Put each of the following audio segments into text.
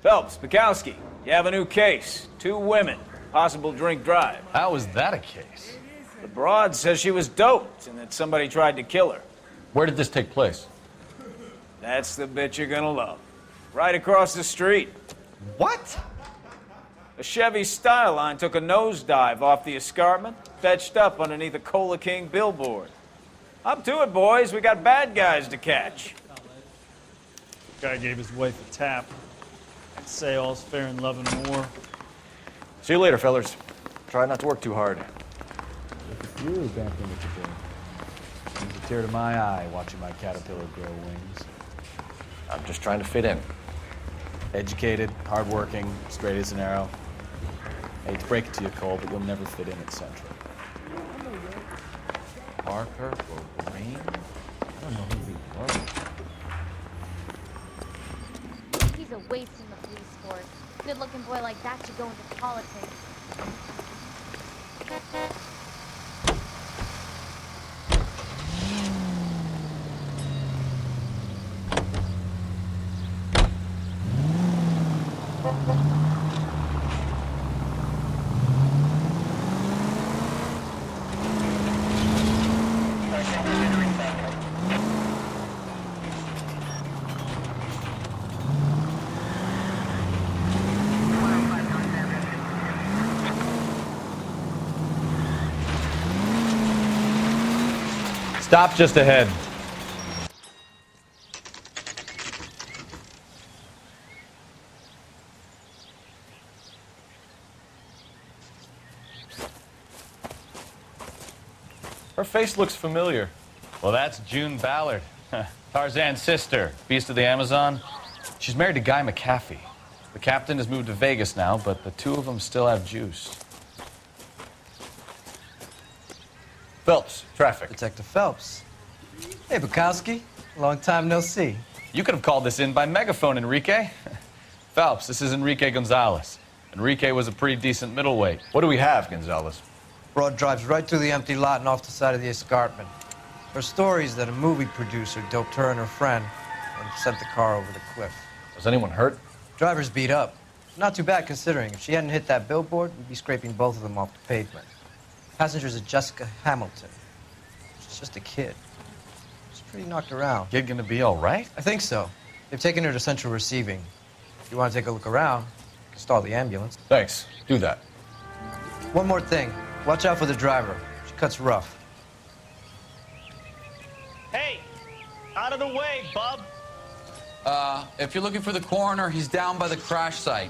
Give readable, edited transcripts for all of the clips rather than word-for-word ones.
Phelps, Bukowski, you have a new case. 2 women, possible drink drive. How is that a case? The broad says she was doped and that somebody tried to kill her. Where did this take place? That's the bit you're gonna love. Right across the street. What? A Chevy Styline took a nosedive off the escarpment, fetched up underneath a Cola King billboard. Up to it, boys. We got bad guys to catch. Guy gave his wife a tap. I'd say all's fair in love and war. See you later, fellas. Try not to work too hard. Look at you back in the today. Brings a tear to my eye watching my caterpillar grow wings. I'm just trying to fit in. Educated, hardworking, straight as an arrow. I hate to break it to you, Cole, but you'll never fit in at Central. Parker or Green? I don't know who he was. He's a waste in the police force. Good-looking boy like that should go into politics. Stop just ahead. Her face looks familiar. Well, that's June Ballard, Tarzan's sister, beast of the Amazon. She's married to Guy McAfee. The captain has moved to Vegas now, but the 2 of them still have juice. Phelps, traffic. Detective Phelps. Hey, Bukowski. Long time no see. You could have called this in by megaphone, Enrique. Phelps, this is Enrique Gonzalez. Enrique was a pretty decent middleweight. What do we have, Gonzalez? Broad drives right through the empty lot and off the side of the escarpment. Her story is that a movie producer doped her and her friend and sent the car over the cliff. Was anyone hurt? Driver's beat up. Not too bad considering. If she hadn't hit that billboard, we'd be scraping both of them off the pavement. Passenger's a Jessica Hamilton. She's just a kid. She's pretty knocked around. Kid gonna be all right? I think so. They've taken her to central receiving. If you want to take a look around, you can stall the ambulance. Thanks. Do that. One more thing. Watch out for the driver. She cuts rough. Hey! Out of the way, bub! If you're looking for the coroner, he's down by the crash site.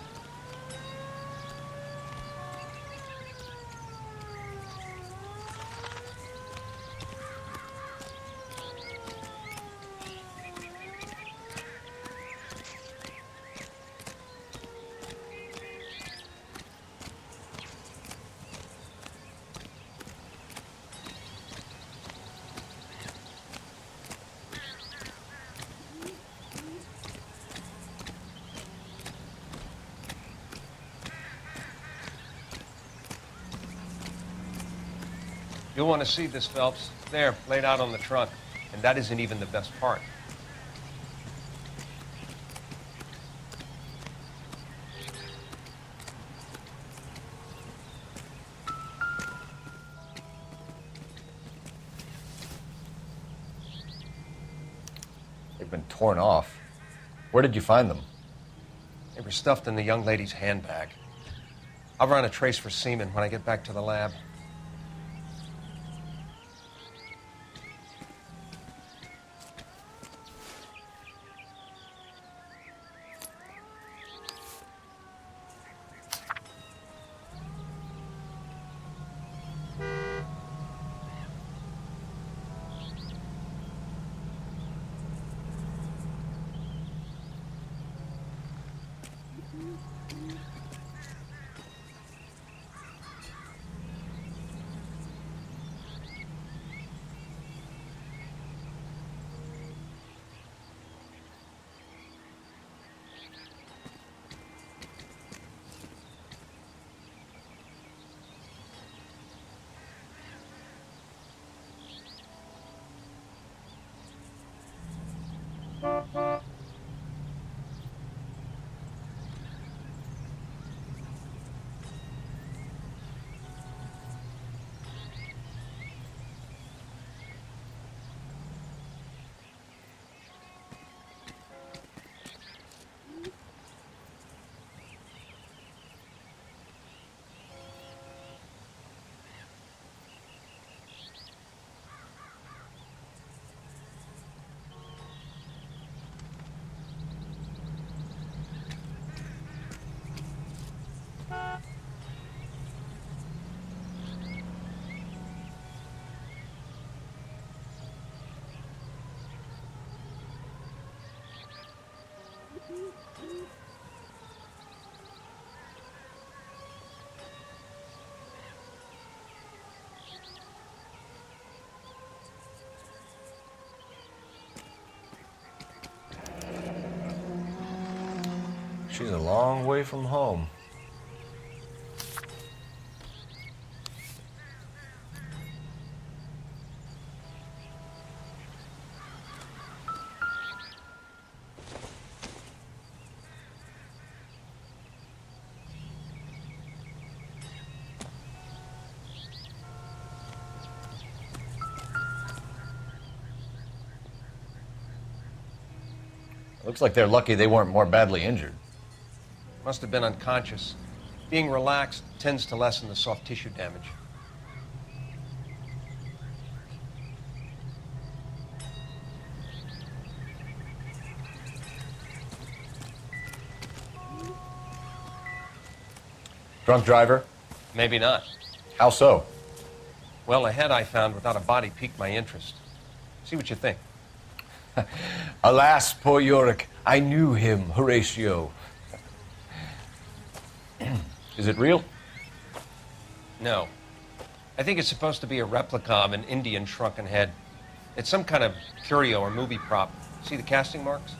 You'll want to see this, Phelps. There, laid out on the trunk. And that isn't even the best part. They've been torn off. Where did you find them? They were stuffed in the young lady's handbag. I'll run a trace for semen when I get back to the lab. She's a long way from home. Looks like they're lucky they weren't more badly injured. Must have been unconscious. Being relaxed tends to lessen the soft tissue damage. Drunk driver? Maybe not. How so? Well, a head I found without a body piqued my interest. See what you think. Alas, poor Yorick, I knew him, Horatio. Is it real? No. I think it's supposed to be a replica of an Indian shrunken head. It's some kind of curio or movie prop. See the casting marks?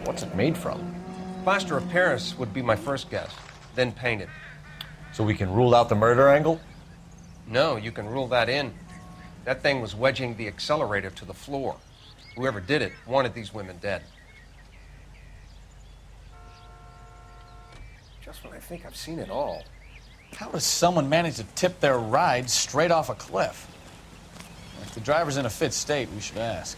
What's it made from? Plaster of Paris would be my first guess, then painted. So we can rule out the murder angle? No, you can rule that in. That thing was wedging the accelerator to the floor. Whoever did it wanted these women dead. Just when I think I've seen it all. How does someone manage to tip their ride straight off a cliff? If the driver's in a fit state, we should ask.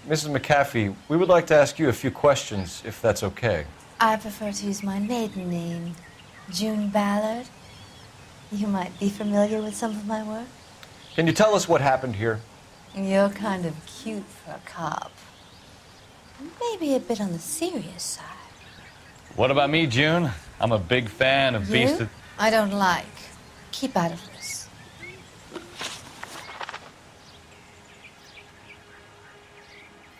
Mrs. McAfee, we would like to ask you a few questions, if that's okay. I prefer to use my maiden name, June Ballard. You might be familiar with some of my work. Can you tell us what happened here? You're kind of cute for a cop. Maybe a bit on the serious side. What about me, June? I'm a big fan of Beast You? of... I don't like. Keep out of this.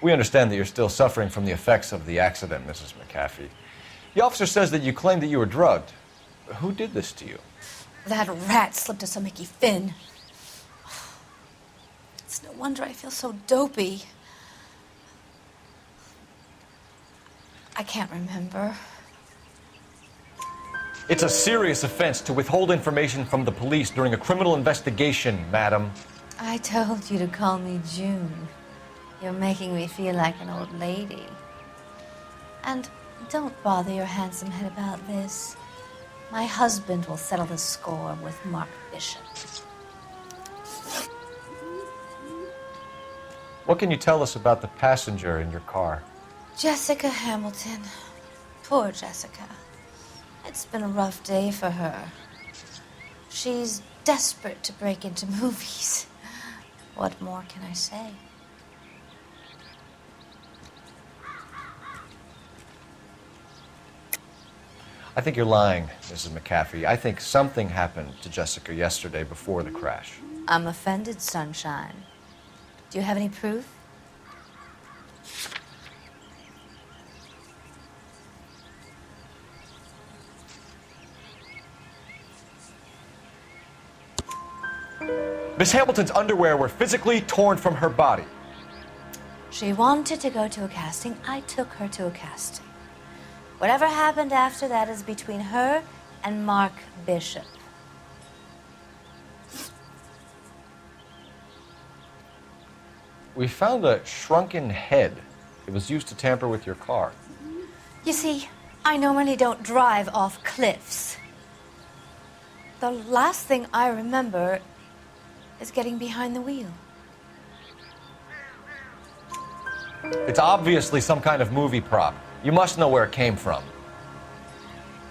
We understand that you're still suffering from the effects of the accident, Mrs. McAfee. The officer says that you claimed that you were drugged. Who did this to you? That rat slipped us a Mickey Finn. It's no wonder I feel so dopey. I can't remember. It's a serious offense to withhold information from the police during a criminal investigation, madam. I told you to call me June. You're making me feel like an old lady. And don't bother your handsome head about this. My husband will settle the score with Mark Bishop. What can you tell us about the passenger in your car? Jessica Hamilton. Poor Jessica. It's been a rough day for her. She's desperate to break into movies. What more can I say? I think you're lying, Mrs. McAfee. I think something happened to Jessica yesterday before the crash. I'm offended, Sunshine. Do you have any proof? Miss Hamilton's underwear were physically torn from her body. She wanted to go to a casting. I took her to a casting. Whatever happened after that is between her and Mark Bishop. We found a shrunken head. It was used to tamper with your car. You see, I normally don't drive off cliffs. The last thing I remember is getting behind the wheel. It's obviously some kind of movie prop. You must know where it came from.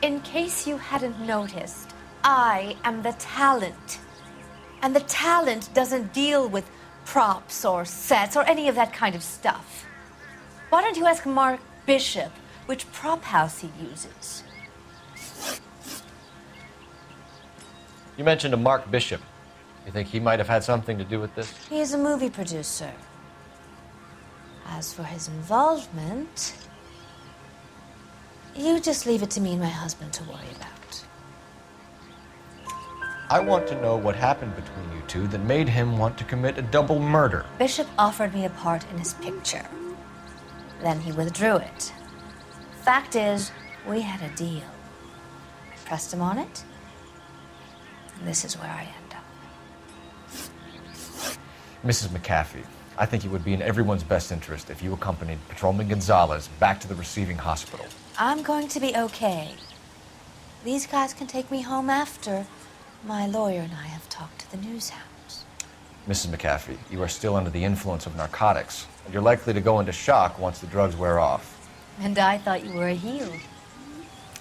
In case you hadn't noticed, I am the talent. And the talent doesn't deal with props or sets or any of that kind of stuff. Why don't you ask Mark Bishop which prop house he uses? You mentioned a Mark Bishop. You think he might have had something to do with this? He is a movie producer. As for his involvement, you just leave it to me and my husband to worry about. I want to know what happened between you two that made him want to commit a double murder. Bishop offered me a part in his picture. Then he withdrew it. Fact is, we had a deal. I pressed him on it, and this is where I end up. Mrs. McAfee, I think it would be in everyone's best interest if you accompanied Patrolman Gonzalez back to the receiving hospital. I'm going to be okay. These guys can take me home after my lawyer and I have talked to the news hounds. Mrs. McAfee, you are still under the influence of narcotics, and you're likely to go into shock once the drugs wear off. And I thought you were a heel.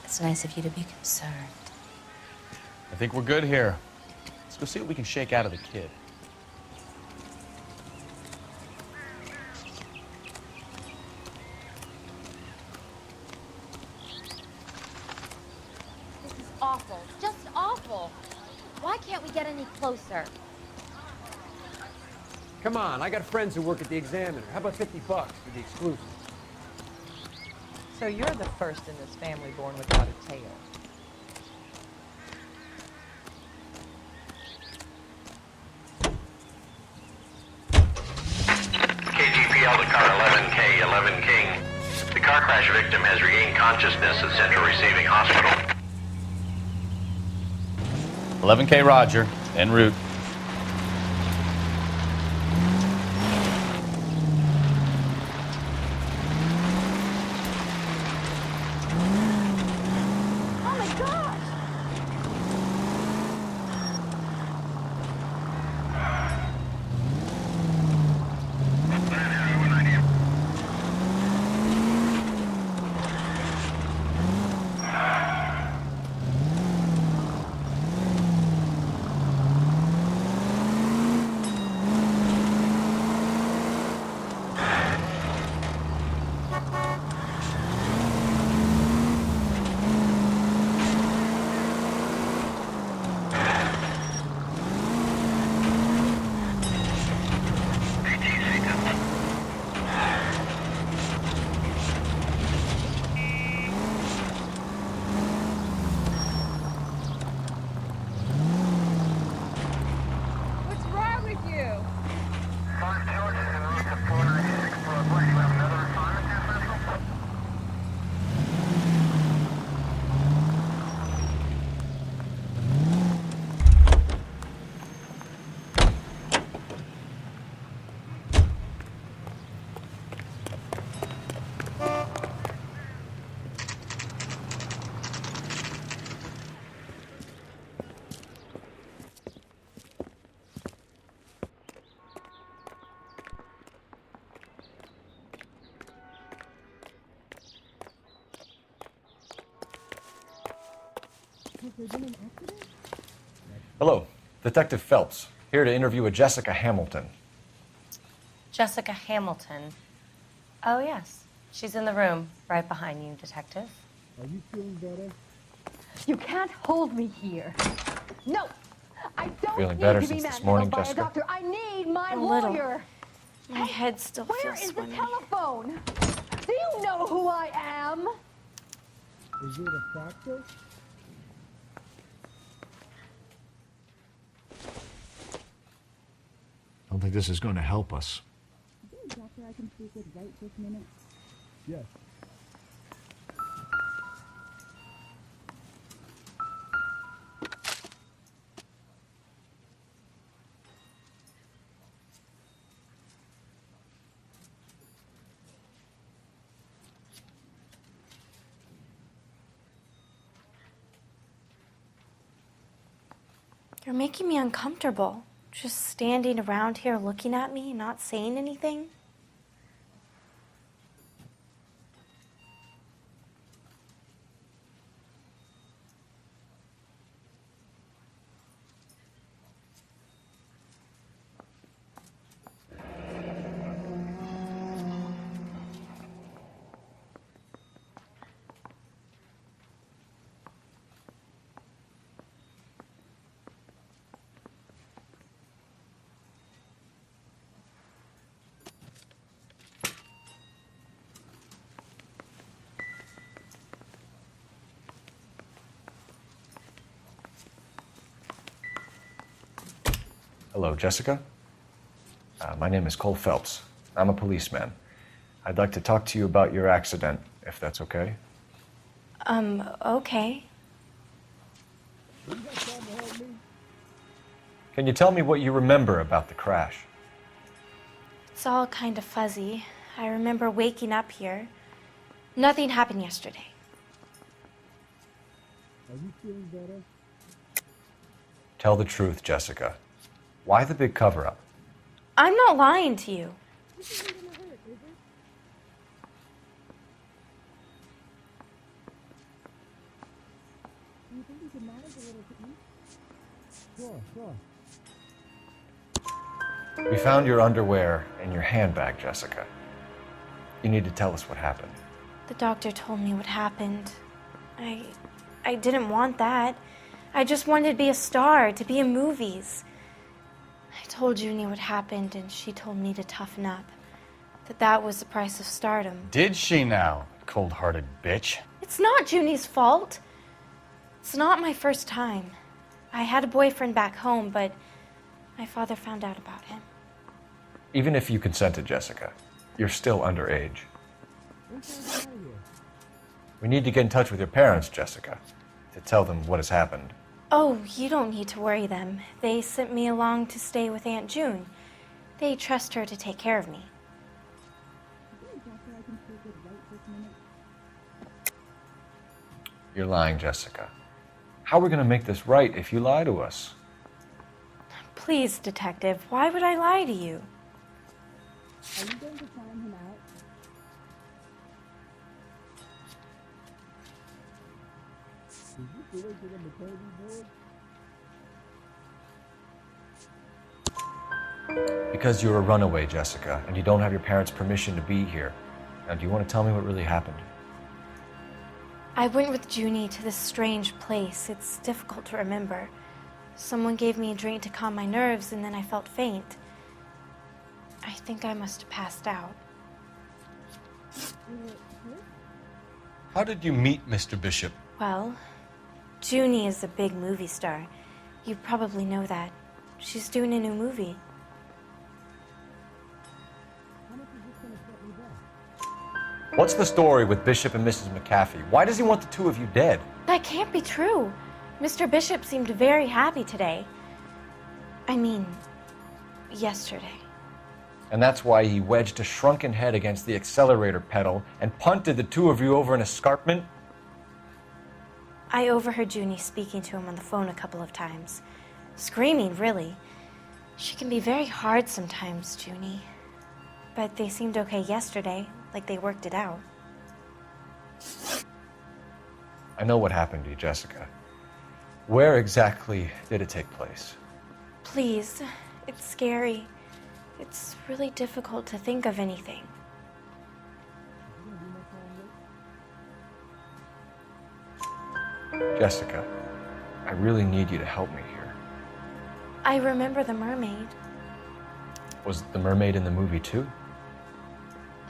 It's nice of you to be concerned. I think we're good here. Let's go see what we can shake out of the kid. This is awful. Just awful. Why can't we get any closer? Come on, I got friends who work at the Examiner. How about $50 for the exclusive? So you're the first in this family born without a tail. KGPL to car 11K, 11 King. The car crash victim has regained consciousness at Central Receiving Hospital. 11K Roger, en route. Oh my gosh! What's wrong with you? Hello, Detective Phelps, here to interview a Jessica Hamilton. Jessica Hamilton. Oh, yes. She's in the room, right behind you, Detective. Are you feeling better? You can't hold me here. No, I don't Feeling need better to since be this manhandled morning, by Jessica? a doctor. I need my A little. lawyer. My head still Where feels is swimming. the telephone? Do you know who I am? Is it a fracture? I don't think this is going to help us. Is there a doctor I can speak with right this minute? Yes. You're making me uncomfortable. Just standing around here looking at me, not saying anything. Hello, Jessica. My name is Cole Phelps. I'm a policeman. I'd like to talk to you about your accident, if that's okay. Okay. Can you tell me what you remember about the crash? It's all kind of fuzzy. I remember waking up here. Nothing happened yesterday. Are you feeling better? Tell the truth, Jessica. Why the big cover-up? I'm not lying to you. This isn't gonna hurt, is it? Do you think you could manage a little to eat? Sure. We found your underwear in your handbag, Jessica. You need to tell us what happened. The doctor told me what happened. I didn't want that. I just wanted to be a star, to be in movies. I told Junie what happened, and she told me to toughen up. That was the price of stardom. Did she now, cold-hearted bitch? It's not Junie's fault. It's not my first time. I had a boyfriend back home, but my father found out about him. Even if you consented, Jessica, you're still underage. We need to get in touch with your parents, Jessica, to tell them what has happened. Oh, you don't need to worry them. They sent me along to stay with Aunt June. They trust her to take care of me. You're lying, Jessica. How are we going to make this right if you lie to us? Please, detective, why would I lie to you? Are you going to find him out? Did you do it to the maternity board? Because you're a runaway, Jessica, and you don't have your parents' permission to be here. Now, do you want to tell me what really happened? I went with Junie to this strange place. It's difficult to remember. Someone gave me a drink to calm my nerves, and then I felt faint. I think I must have passed out. How did you meet Mr. Bishop? Well, Junie is a big movie star. You probably know that. She's doing a new movie. What's the story with Bishop and Mrs. McAfee? Why does he want the two of you dead? That can't be true. Mr. Bishop seemed very happy today. I mean, yesterday. And that's why he wedged a shrunken head against the accelerator pedal and punted the two of you over an escarpment? I overheard Junie speaking to him on the phone a couple of times. Screaming, really. She can be very hard sometimes, Junie. But they seemed okay yesterday, like they worked it out. I know what happened to you, Jessica. Where exactly did it take place? Please, it's scary. It's really difficult to think of anything. Jessica, I really need you to help me here. I remember the mermaid. Was the mermaid in the movie too?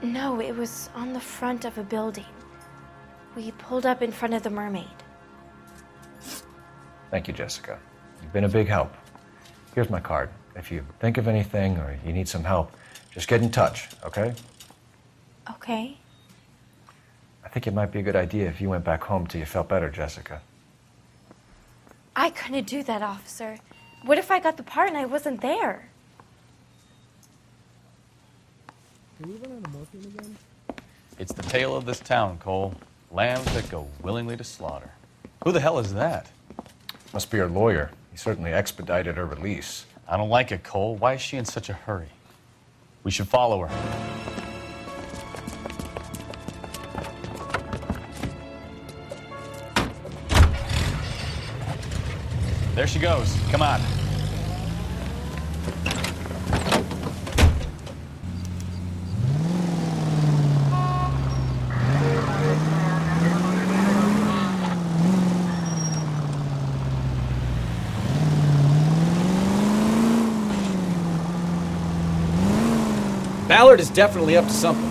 No, it was on the front of a building. We pulled up in front of the mermaid. Thank you, Jessica. You've been a big help. Here's my card. If you think of anything or you need some help, just get in touch, okay? Okay. I think it might be a good idea if you went back home till you felt better, Jessica. I couldn't do that, officer. What if I got the part and I wasn't there? Can we run out of morphine again? It's the tale of this town, Cole. Lambs that go willingly to slaughter. Who the hell is that? Must be your lawyer. He certainly expedited her release. I don't like it, Cole. Why is she in such a hurry? We should follow her. There she goes. Come on. Ballard is definitely up to something.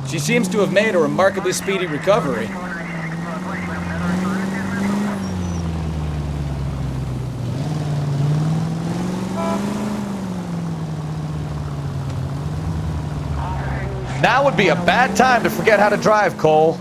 She seems to have made a remarkably speedy recovery. Now would be a bad time to forget how to drive, Cole.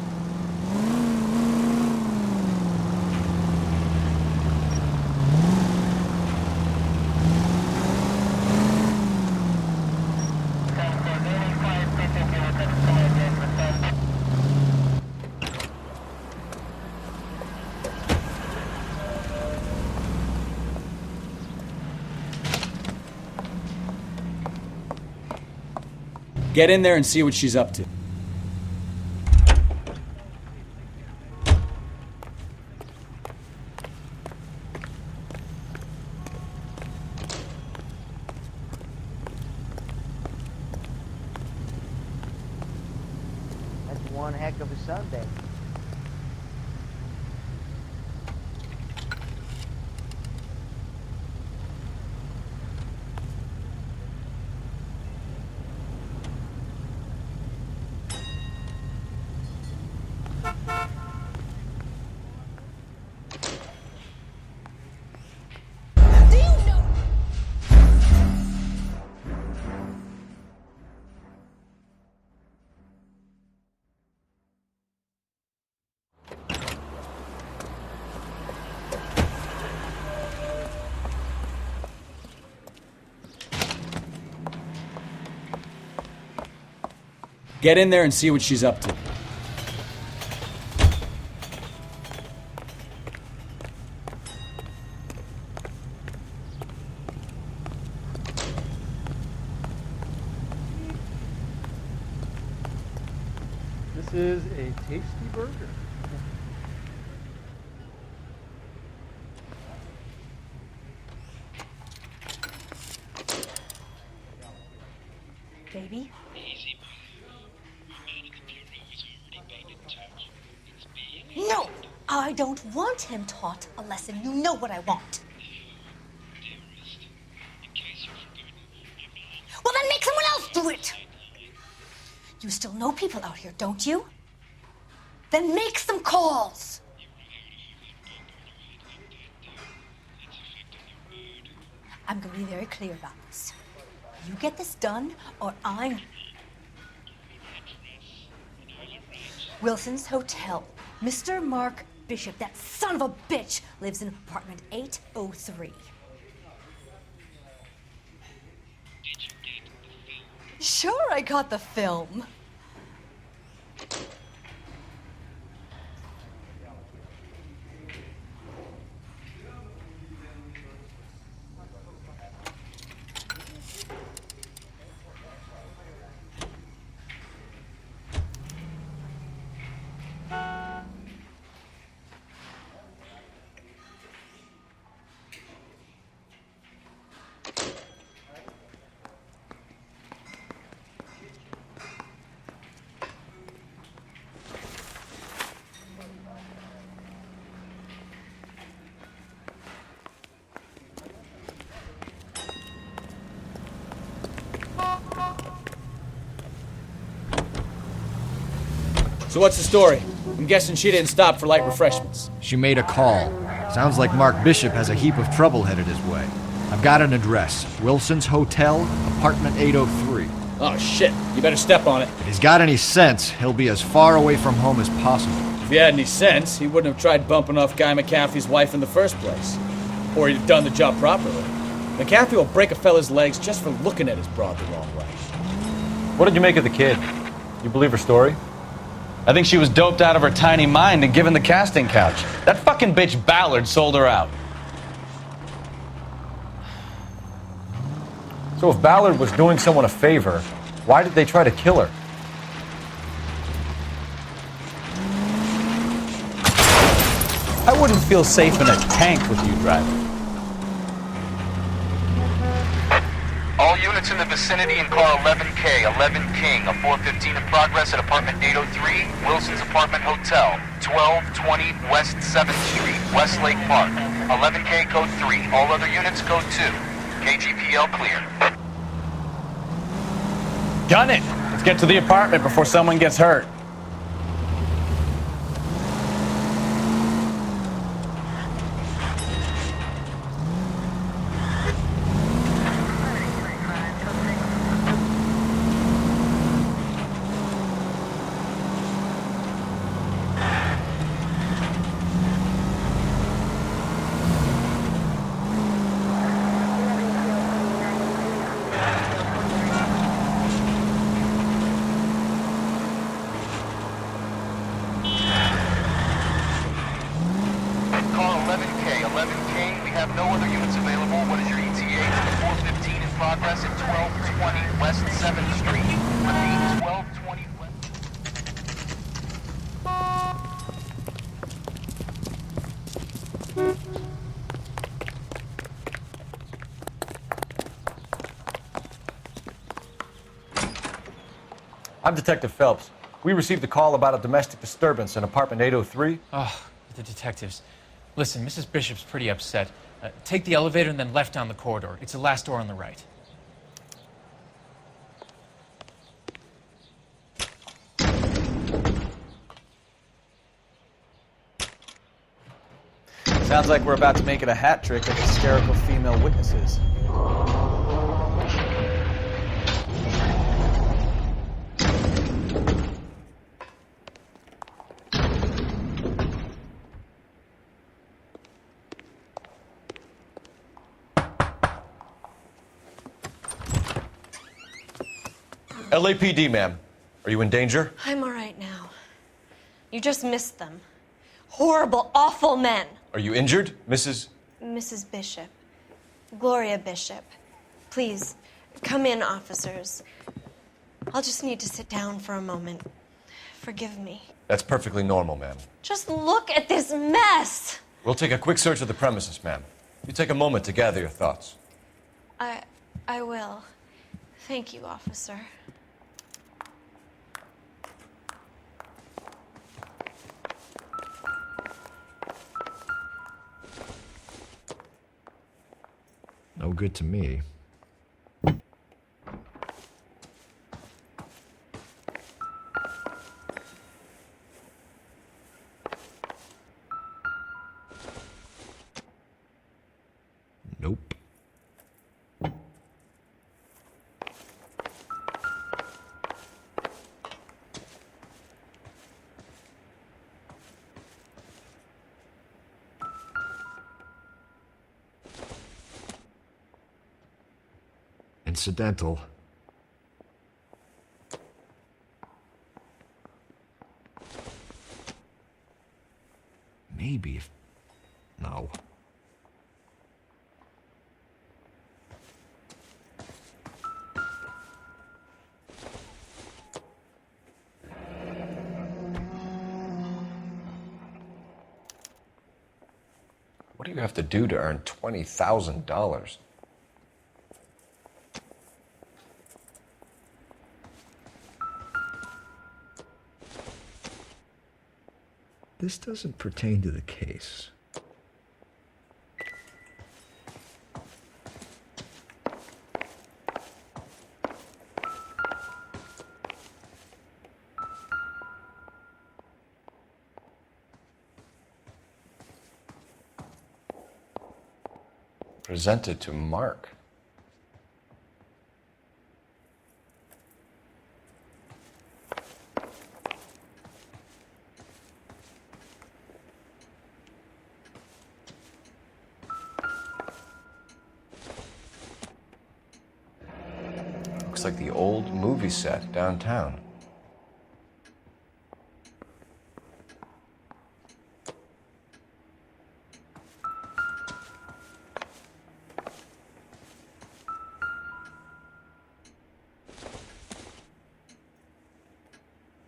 Get in there and see what she's up to. That's one heck of a Sunday. Get in there and see what she's up to. This is a tasty burger. Baby? No! I don't want him taught a lesson. You know what I want. Well, then make someone else do it! You still know people out here, don't you? Then make some calls! I'm gonna be very clear about this. You get this done, or I'm... Wilson's Hotel. Mr. Mark Bishop, that son of a bitch, lives in apartment 803. Sure, I got the film. So what's the story? I'm guessing she didn't stop for light refreshments. She made a call. Sounds like Mark Bishop has a heap of trouble headed his way. I've got an address. Wilson's Hotel, apartment 803. Oh shit, you better step on it. If he's got any sense, he'll be as far away from home as possible. If he had any sense, he wouldn't have tried bumping off Guy McAfee's wife in the first place. Or he'd have done the job properly. McAfee will break a fella's legs just for looking at his broad the wrong way. What did you make of the kid? You believe her story? I think she was doped out of her tiny mind and given the casting couch. That fucking bitch Ballard sold her out. So if Ballard was doing someone a favor, why did they try to kill her? I wouldn't feel safe in a tank with you driving. All units in the vicinity in car 11K, 11 King, a 415 in progress at apartment 803, Wilson's Apartment Hotel, 1220 West 7th Street, Westlake Park. 11K code 3, all other units code 2. KGPL clear. Gun it! Let's get to the apartment before someone gets hurt. Car 11K, 11 King, we have no other units available. What is your ETA to the 415 in progress at 1220 West 7th Street? Repeat, 1220 West... I'm Detective Phelps. We received a call about a domestic disturbance in apartment 803. Oh, the detectives. Listen, Mrs. Bishop's pretty upset. Take the elevator and then left down the corridor. It's the last door on the right. Sounds like we're about to make it a hat trick of hysterical female witnesses. LAPD, ma'am. Are you in danger? I'm all right now. You just missed them. Horrible, awful men. Are you injured, Mrs.? Mrs. Bishop. Gloria Bishop. Please, come in, officers. I'll just need to sit down for a moment. Forgive me. That's perfectly normal, ma'am. Just look at this mess. We'll take a quick search of the premises, ma'am. You take a moment to gather your thoughts. I will. Thank you, officer. No good to me. Nope. Incidental. Maybe if... No. What do you have to do to earn $20,000? This doesn't pertain to the case. Presented to Mark. looks like the old movie set downtown.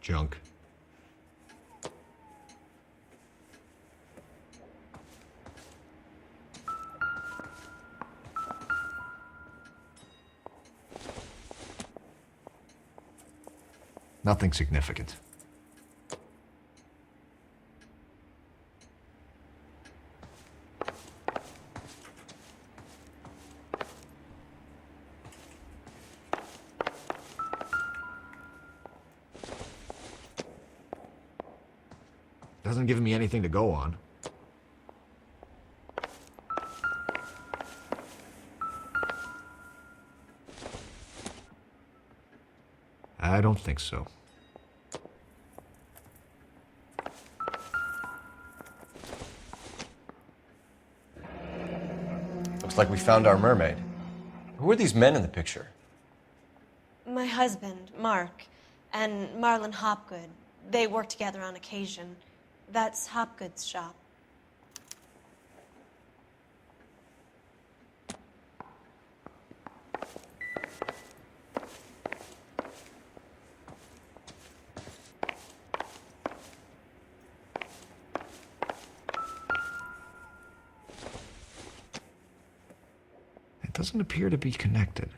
Junk. Nothing significant. Doesn't give me anything to go on. I don't think so. Looks like we found our mermaid. Who are these men in the picture? My husband, Mark, and Marlon Hopgood. They work together on occasion. That's Hopgood's shop. It doesn't appear to be connected.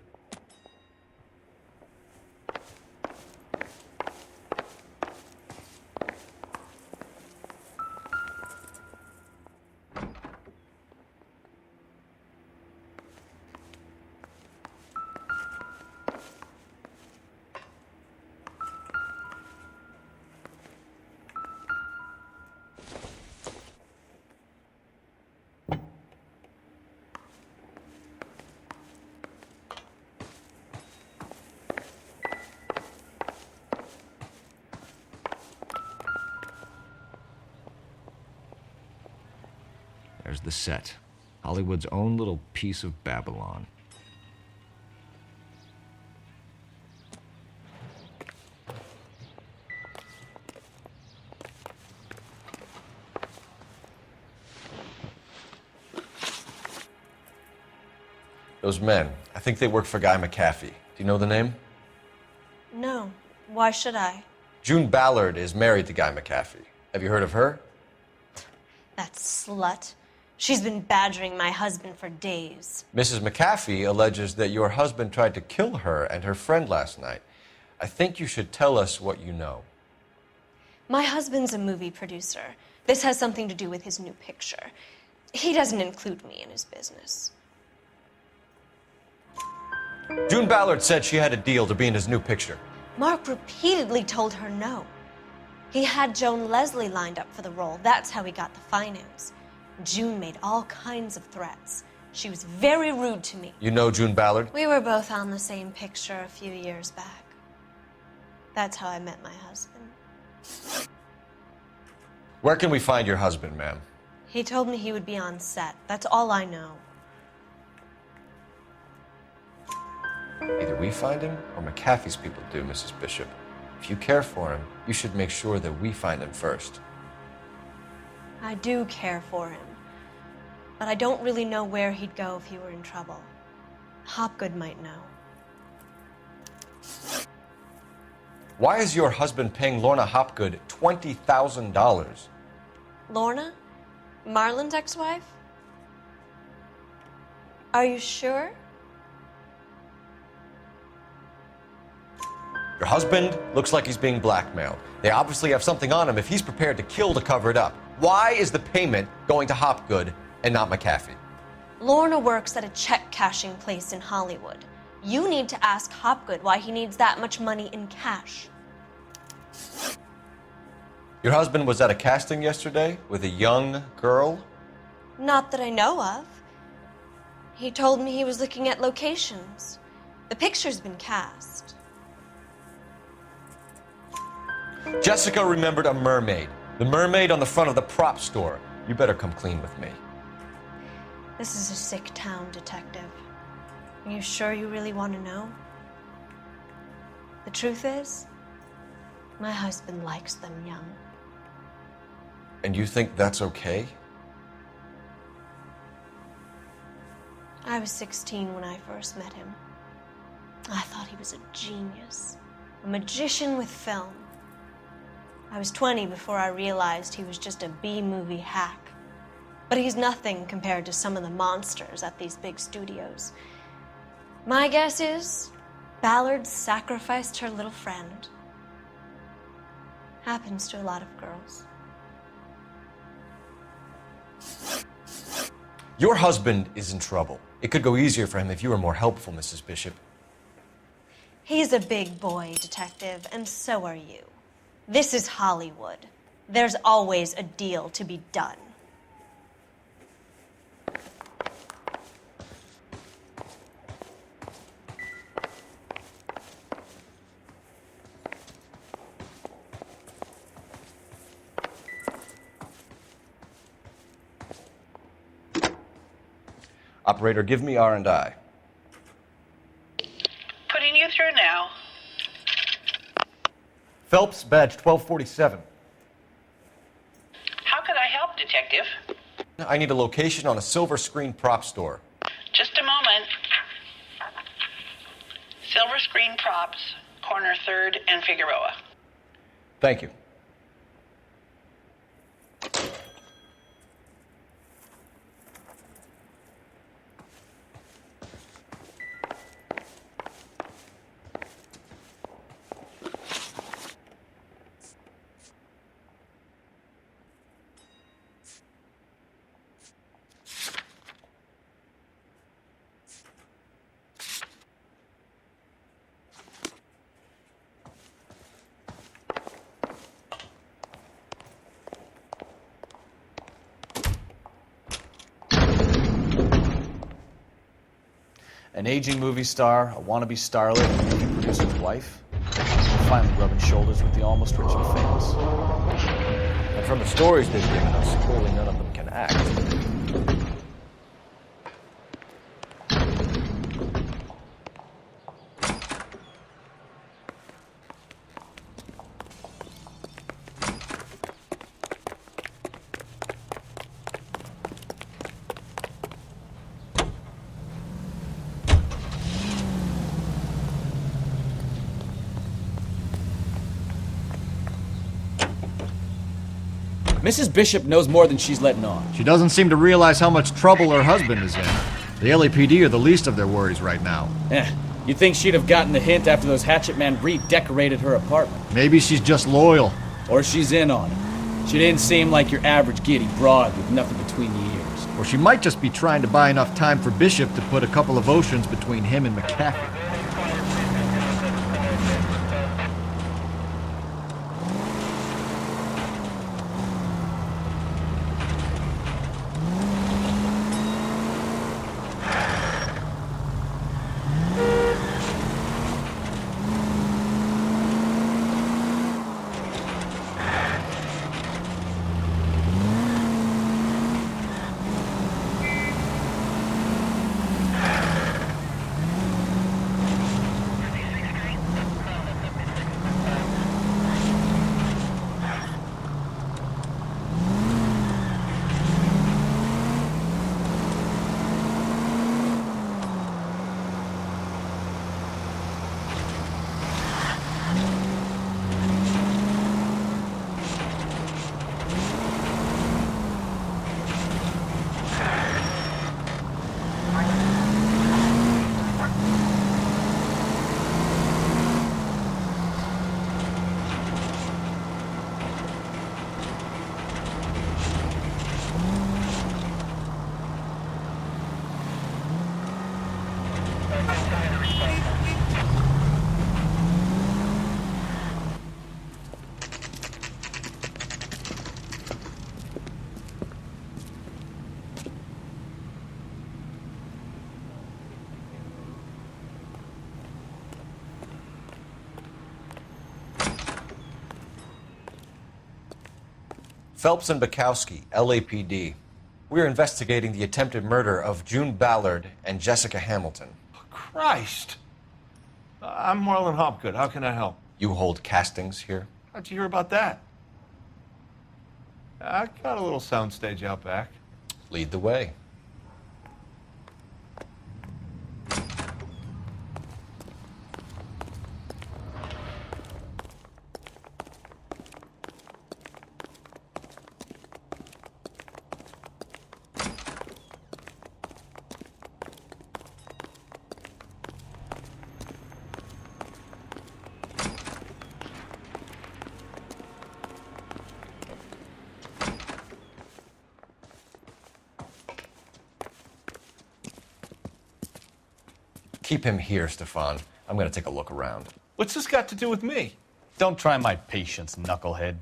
There's the set. Hollywood's own little piece of Babylon. Those men, I think they work for Guy McAfee. Do you know the name? No. Why should I? June Ballard is married to Guy McAfee. Have you heard of her? That slut. She's been badgering my husband for days. Mrs. McAfee alleges that your husband tried to kill her and her friend last night. I think you should tell us what you know. My husband's a movie producer. This has something to do with his new picture. He doesn't include me in his business. June Ballard said she had a deal to be in his new picture. Mark repeatedly told her no. He had Joan Leslie lined up for the role. That's how he got the finance. June made all kinds of threats. She was very rude to me. You know June Ballard? We were both on the same picture a few years back. That's how I met my husband. Where can we find your husband, ma'am? He told me he would be on set. That's all I know. Either we find him or McAfee's people do, Mrs. Bishop. If you care for him, you should make sure that we find him first. I do care for him, but I don't really know where he'd go if he were in trouble. Hopgood might know. Why is your husband paying Lorna Hopgood $20,000? Lorna? Marlon's ex-wife? Are you sure? Your husband looks like he's being blackmailed. They obviously have something on him if he's prepared to kill to cover it up. Why is the payment going to Hopgood and not McAfee? Lorna works at a check-cashing place in Hollywood. You need to ask Hopgood why he needs that much money in cash. Your husband was at a casting yesterday with a young girl? Not that I know of. He told me he was looking at locations. The picture's been cast. Jessica remembered a mermaid. The mermaid on the front of the prop store. You better come clean with me. This is a sick town, Detective. Are you sure you really want to know? truth is, my husband likes them young. And you think that's okay? I was 16 when I first met him. I thought he was a genius, a magician with film. I was 20 before I realized he was just a B-movie hack. But he's nothing compared to some of the monsters at these big studios. My guess is Ballard sacrificed her little friend. Happens to a lot of girls. Your husband is in trouble. It could go easier for him if you were more helpful, Mrs. Bishop. He's a big boy, Detective, and so are you. This is Hollywood. There's always a deal to be done. Operator, give me R&I. Putting you through now. Phelps, badge 1247. How could I help, Detective? I need a location on a silver screen prop store. Just a moment. Silver Screen Props, corner 3rd and Figueroa. Thank you. An aging movie star, a wannabe starlet, and a movie producer's wife. Finally rubbing shoulders with the almost rich and famous. And from the stories they've given us, clearly none of them can act. Mrs. Bishop knows more than she's letting on. She doesn't seem to realize how much trouble her husband is in. The LAPD are the least of their worries right now. You'd think she'd have gotten the hint after those hatchet men redecorated her apartment. Maybe she's just loyal. Or she's in on it. She didn't seem like your average giddy broad with nothing between the ears. Or she might just be trying to buy enough time for Bishop to put a couple of oceans between him and McCaffrey. Phelps and Bukowski, LAPD. We're investigating the attempted murder of June Ballard and Jessica Hamilton. Christ! I'm Marlon Hopgood. How can I help? You hold castings here? How'd you hear about that? I got a little soundstage out back. Lead the way. Keep him here, Stefan. I'm gonna take a look around. What's this got to do with me? Don't try my patience, knucklehead.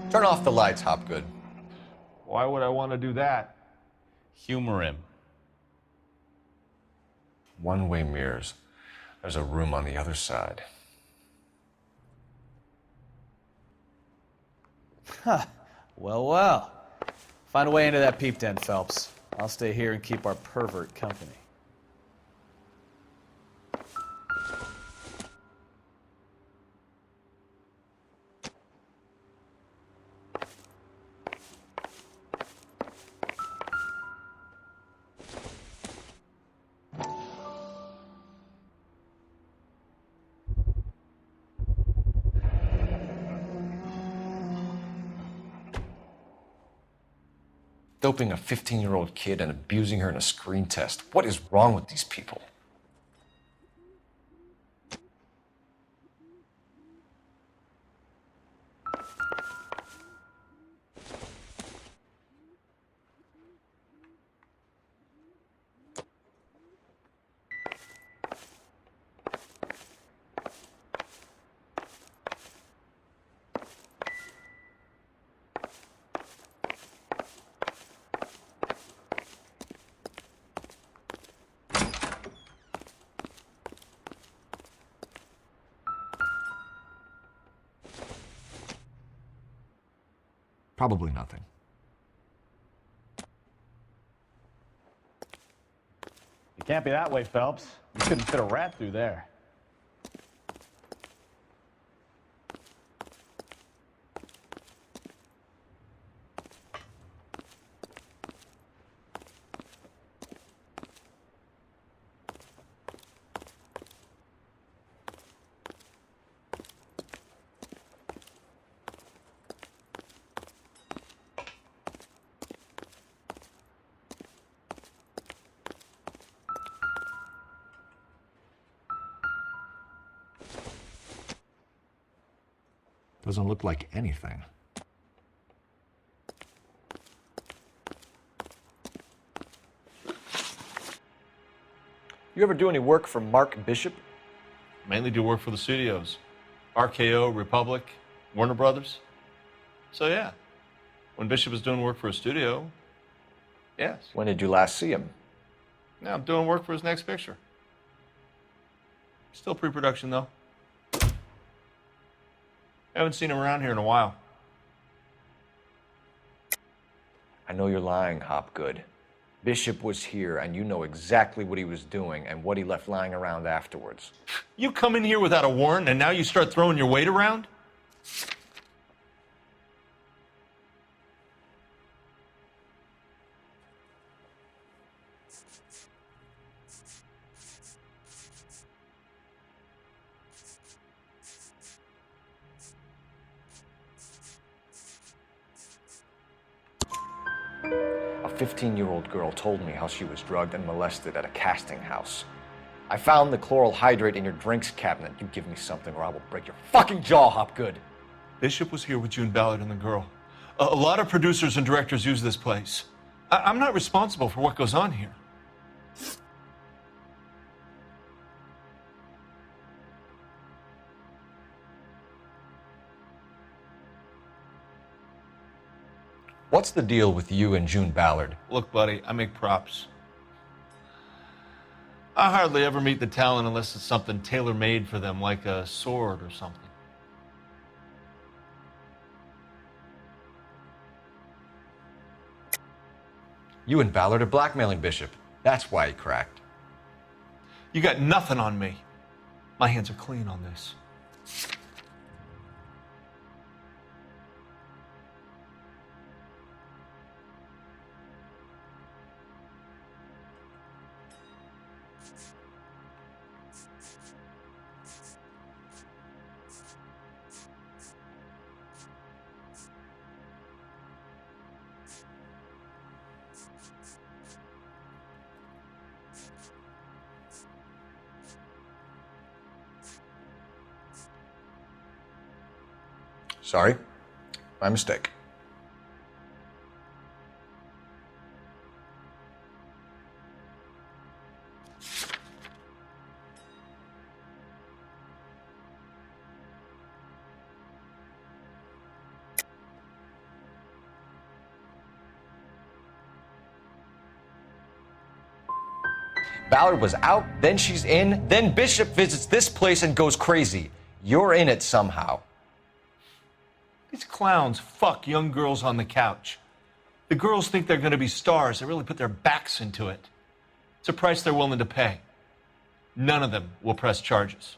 Turn off the lights, Hopgood. Why would I want to do that? Humor him. One-way mirrors. There's a room on the other side. Huh. Well, well. Find a way into that peep den, Phelps. I'll stay here and keep our pervert company. Doping a 15-year-old kid and abusing her in a screen test. What is wrong with these people? Probably nothing. You can't be that way, Phelps. You couldn't fit a rat through there. Doesn't look like anything. You ever do any work for Mark Bishop? Mainly do work for the studios. RKO, Republic, Warner Brothers. So yeah, when Bishop was doing work for a studio, yes. When did you last see him? Now I'm doing work for his next picture. Still pre-production though. Haven't seen him around here in a while. I know you're lying, Hopgood. Bishop was here, and you know exactly what he was doing and what he left lying around afterwards. You come in here without a warrant, and now you start throwing your weight around? A 15-year-old girl told me how she was drugged and molested at a casting house. I found the chloral hydrate in your drinks cabinet. You give me something or I will break your fucking jaw, Hopgood. Bishop was here with June Ballard and the girl. A lot of producers and directors use this place. I'm not responsible for what goes on here. What's the deal with you and June Ballard? Look, buddy, I make props. I hardly ever meet the talent unless it's something tailor-made for them, like a sword or something. You and Ballard are blackmailing Bishop. That's why he cracked. You got nothing on me. My hands are clean on this. Sorry. My mistake. Ballard was out, then she's in, then Bishop visits this place and goes crazy. You're in it somehow. These clowns fuck young girls on the couch. The girls think they're going to be stars. They really put their backs into it. It's a price they're willing to pay. None of them will press charges.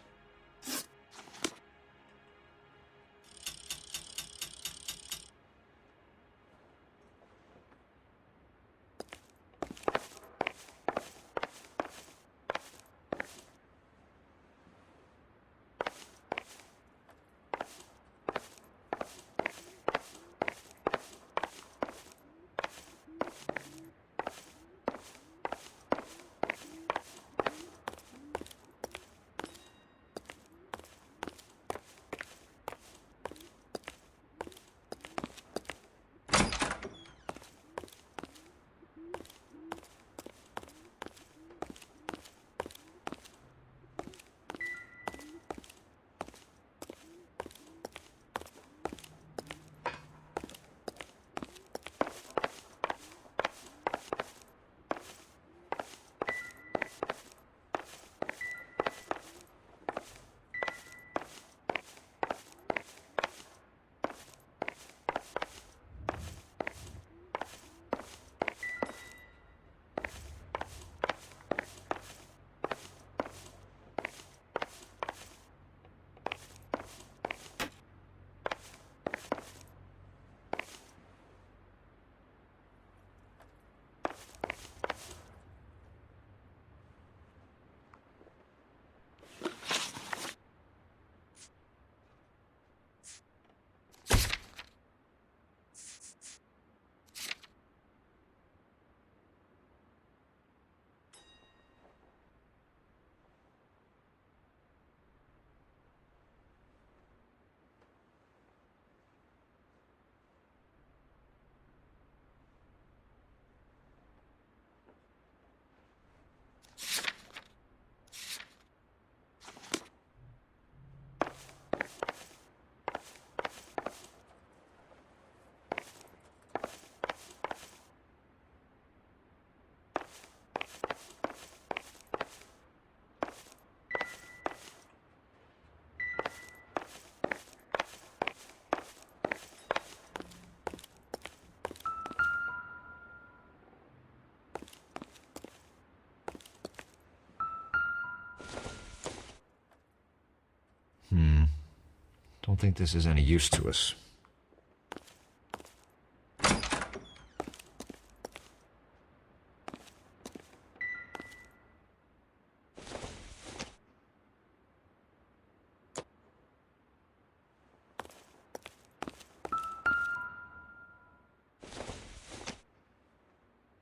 Don't think this is any use to us.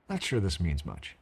Not sure this means much.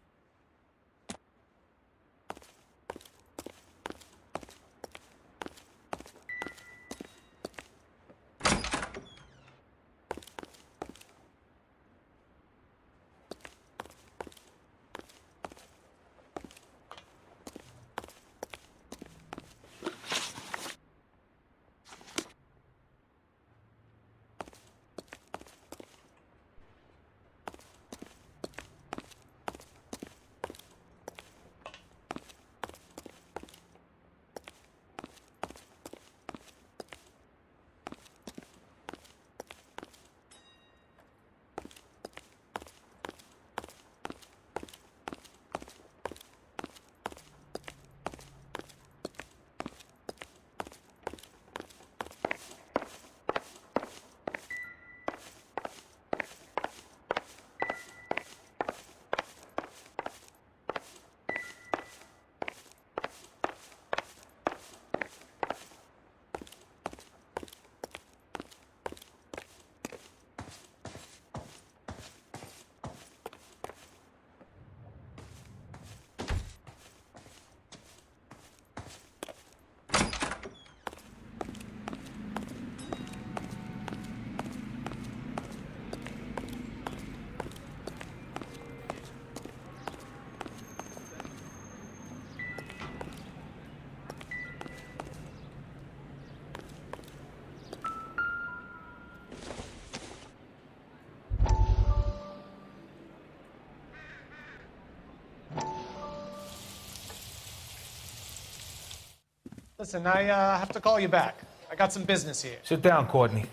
Listen, I have to call you back. I got some business here. Sit down, Courtney.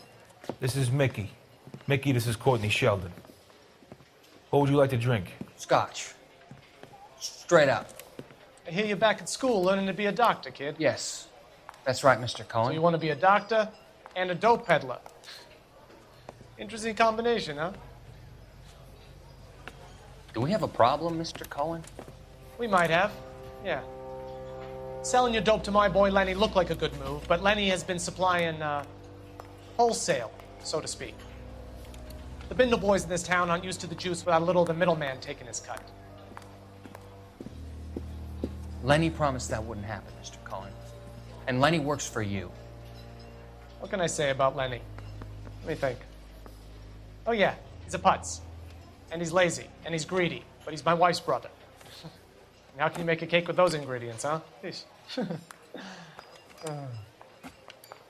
This is Mickey. Mickey, this is Courtney Sheldon. What would you like to drink? Scotch. Straight up. I hear you're back at school learning to be a doctor, kid. Yes. That's right, Mr. Cohen. So you want to be a doctor and a dope peddler. Interesting combination, huh? Do we have a problem, Mr. Cohen? We might have, yeah. Selling your dope to my boy Lenny looked like a good move, but Lenny has been supplying, wholesale, so to speak. The Bindle boys in this town aren't used to the juice without a little of the middleman taking his cut. Lenny promised that wouldn't happen, Mr. Cohen. And Lenny works for you. What can I say about Lenny? Let me think. Oh yeah, he's a putz. And he's lazy, and he's greedy, but he's my wife's brother. And how can you make a cake with those ingredients, huh? Yeesh.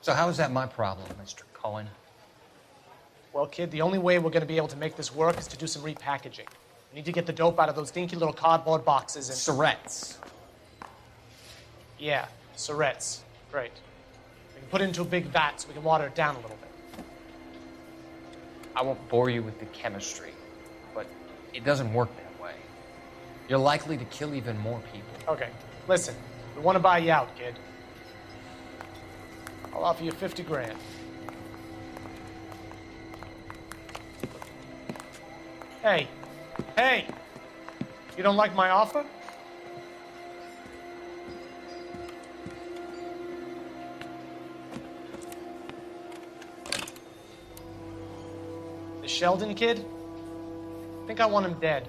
So how is that my problem, Mr. Cohen? Well, kid, the only way we're going to be able to make this work is to do some repackaging. We need to get the dope out of those dinky little cardboard boxes and... Surrettes. Yeah, Surrettes. Great. We can put it into a big vat so we can water it down a little bit. I won't bore you with the chemistry, but it doesn't work that way. You're likely to kill even more people. Okay, listen. We want to buy you out, kid. I'll offer you 50 grand. Hey, hey! You don't like my offer? The Sheldon kid? I think I want him dead.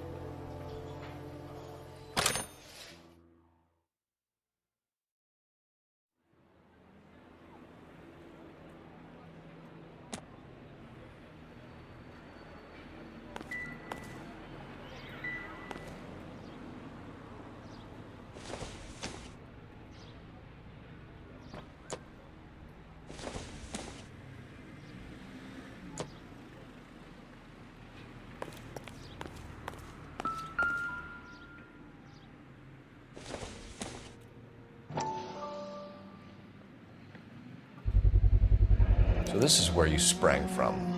So this is where you sprang from.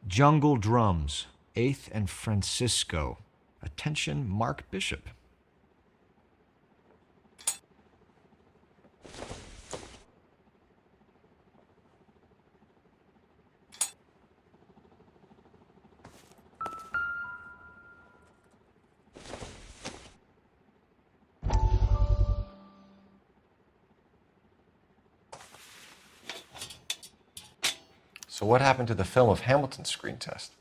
Jungle Drums, 8th and Francisco. Attention, Mark Bishop. So what happened to the film of Hamilton's screen test?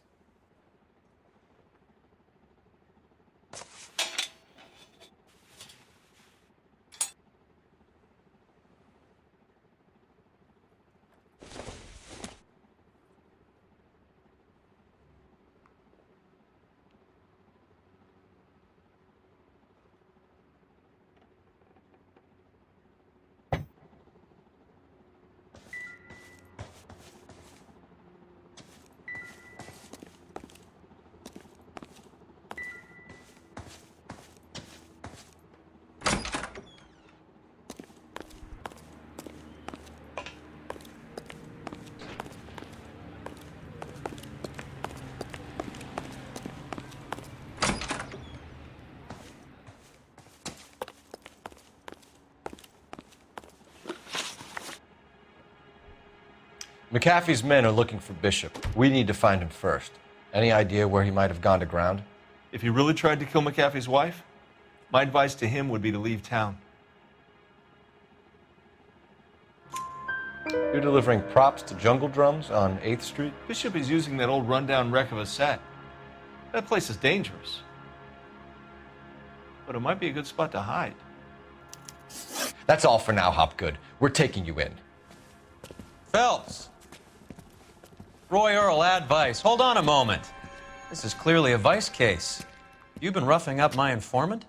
McAfee's men are looking for Bishop. We need to find him first. Any idea where he might have gone to ground? If he really tried to kill McAfee's wife, my advice to him would be to leave town. You're delivering props to Jungle Drums on 8th Street? Bishop is using that old rundown wreck of a set. That place is dangerous. But it might be a good spot to hide. That's all for now, Hopgood. We're taking you in. Phelps! Roy Earl, ad vice. Hold on a moment. This is clearly a vice case. You've been roughing up my informant?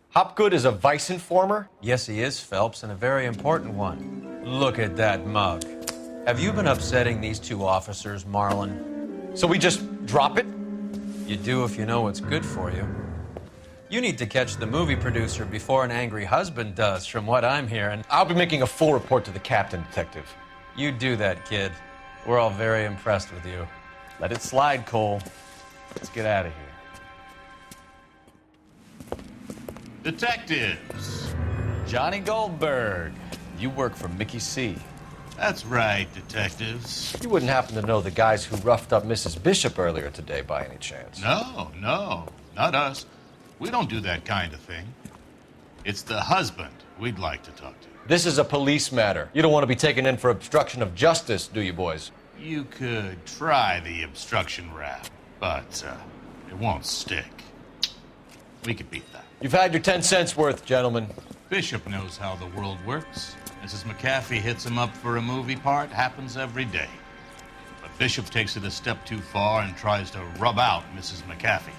Hopgood is a vice informer? Yes, he is, Phelps, and a very important one. Look at that mug. Have you been upsetting these two officers, Marlon? So we just drop it? You do if you know what's good for you. You need to catch the movie producer before an angry husband does, from what I'm hearing. I'll be making a full report to the captain, Detective. You do that, kid. We're all very impressed with you. Let it slide, Cole. Let's get out of here. Detectives. Johnny Goldberg. You work for Mickey C. That's right, detectives. You wouldn't happen to know the guys who roughed up Mrs. Bishop earlier today by any chance? No, not us. We don't do that kind of thing. It's the husband we'd like to talk to. This is a police matter. You don't want to be taken in for obstruction of justice, do you, boys? You could try the obstruction rap, but it won't stick. We could beat that. You've had your 10 cents worth, gentlemen. Bishop knows how the world works. Mrs. McAfee hits him up for a movie part. Happens every day. But Bishop takes it a step too far and tries to rub out Mrs. McAfee.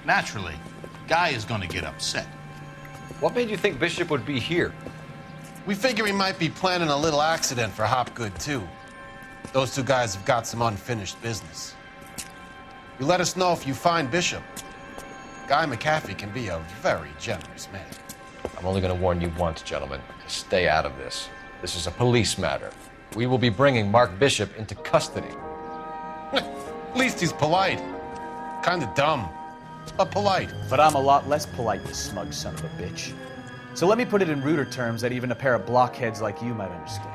Naturally, Guy is going to get upset. What made you think Bishop would be here? We figure he might be planning a little accident for Hopgood, too. Those two guys have got some unfinished business. You let us know if you find Bishop. Guy McAfee can be a very generous man. I'm only going to warn you once, gentlemen. Stay out of this. This is a police matter. We will be bringing Mark Bishop into custody. At least he's polite. Kind of dumb, but polite. But I'm a lot less polite, you smug son of a bitch. So let me put it in ruder terms that even a pair of blockheads like you might understand.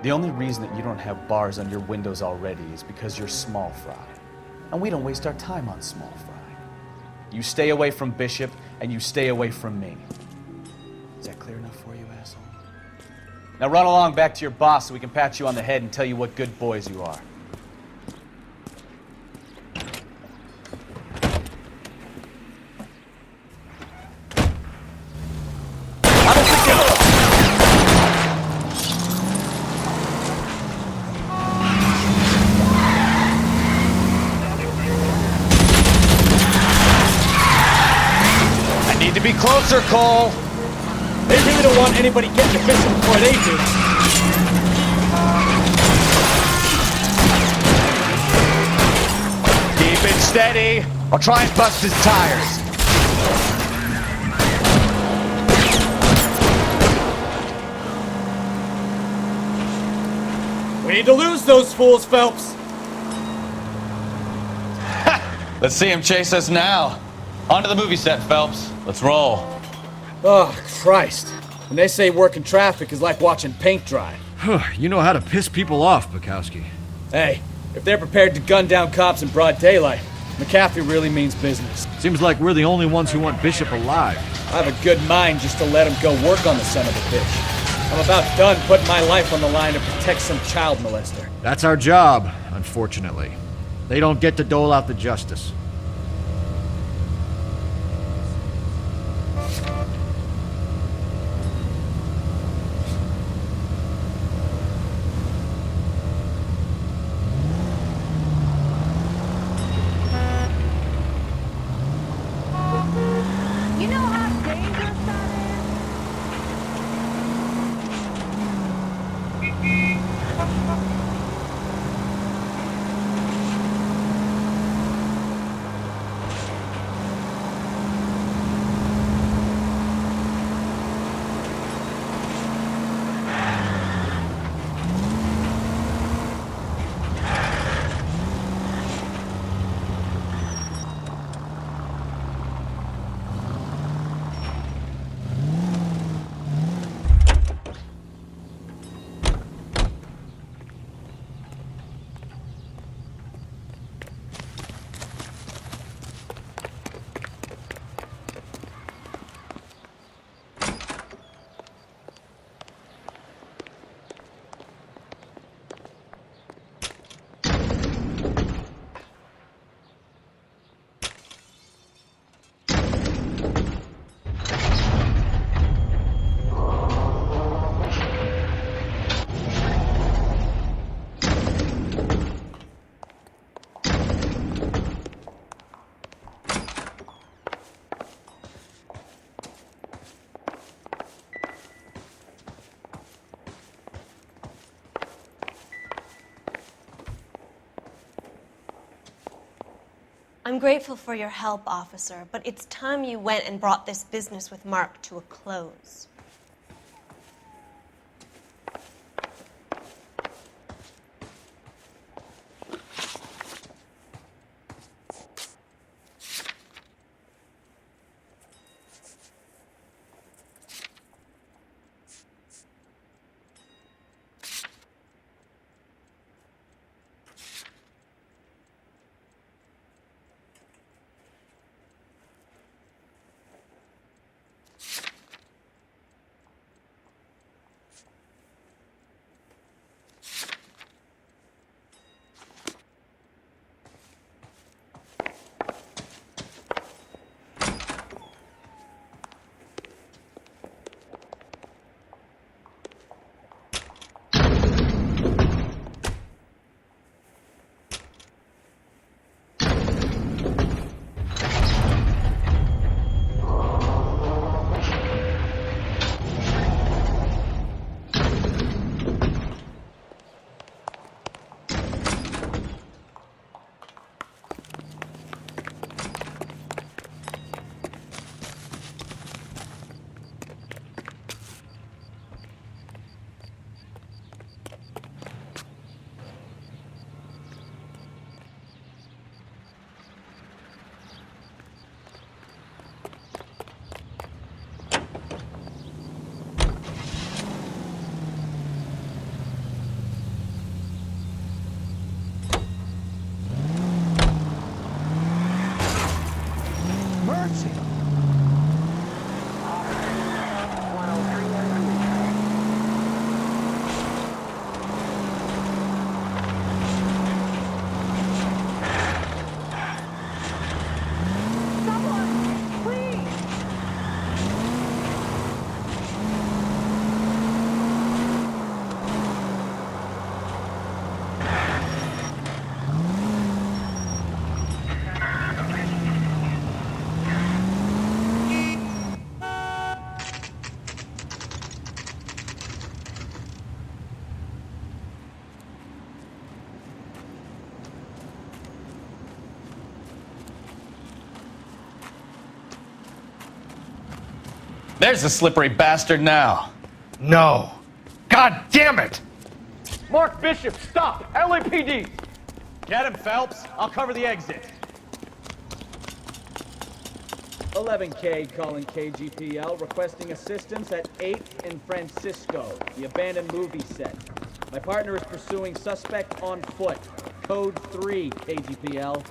The only reason that you don't have bars on your windows already is because you're small fry. And we don't waste our time on small fry. You stay away from Bishop, and you stay away from me. Is that clear enough for you, asshole? Now run along back to your boss so we can pat you on the head and tell you what good boys you are. Be closer, Cole. They really don't want anybody getting to Bishop before they do. Keep it steady. I'll try and bust his tires. We need to lose those fools, Phelps. Let's see him chase us now. On to the movie set, Phelps. Let's roll. Oh, Christ. When they say working traffic is like watching paint dry. You know how to piss people off, Bukowski. Hey, if they're prepared to gun down cops in broad daylight, McAfee really means business. Seems like we're the only ones who want Bishop alive. I have a good mind just to let him go work on the son of a bitch. I'm about done putting my life on the line to protect some child molester. That's our job, unfortunately. They don't get to dole out the justice. I'm grateful for your help, officer, but it's time you went and brought this business with Mark to a close. There's the slippery bastard now. No. God damn it! Mark Bishop, stop! LAPD! Get him, Phelps. I'll cover the exit. 11K calling KGPL, requesting assistance at 8th and Francisco, the abandoned movie set. My partner is pursuing suspect on foot. Code 3, KGPL.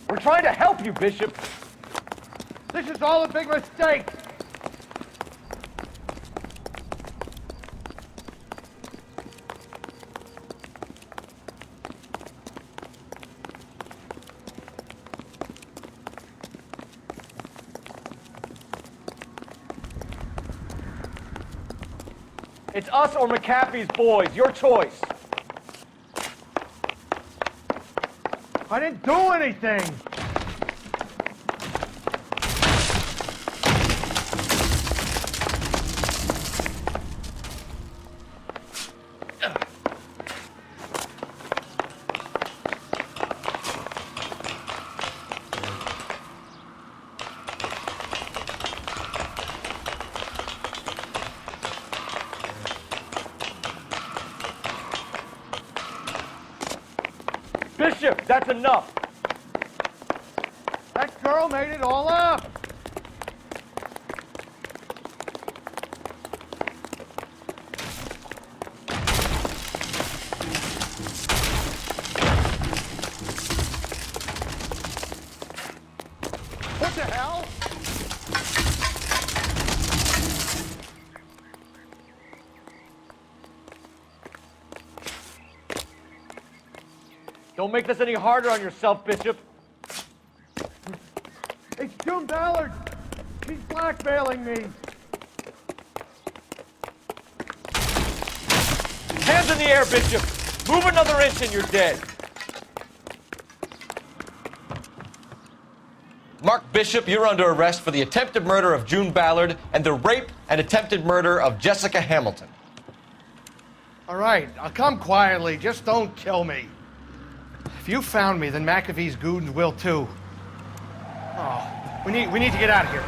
We're trying to help you, Bishop. This is all a big mistake. It's us or McAfee's boys. Your choice. I didn't do anything. Bishop, that's enough. That girl made it all up. What the hell? Don't make this any harder on yourself, Bishop. It's June Ballard. She's blackmailing me. Hands in the air, Bishop. Move another inch and you're dead. Mark Bishop, you're under arrest for the attempted murder of June Ballard and the rape and attempted murder of Jessica Hamilton. All right, I'll come quietly. Just don't kill me. If you found me, then McAfee's goons will too. Oh, we need to get out of here.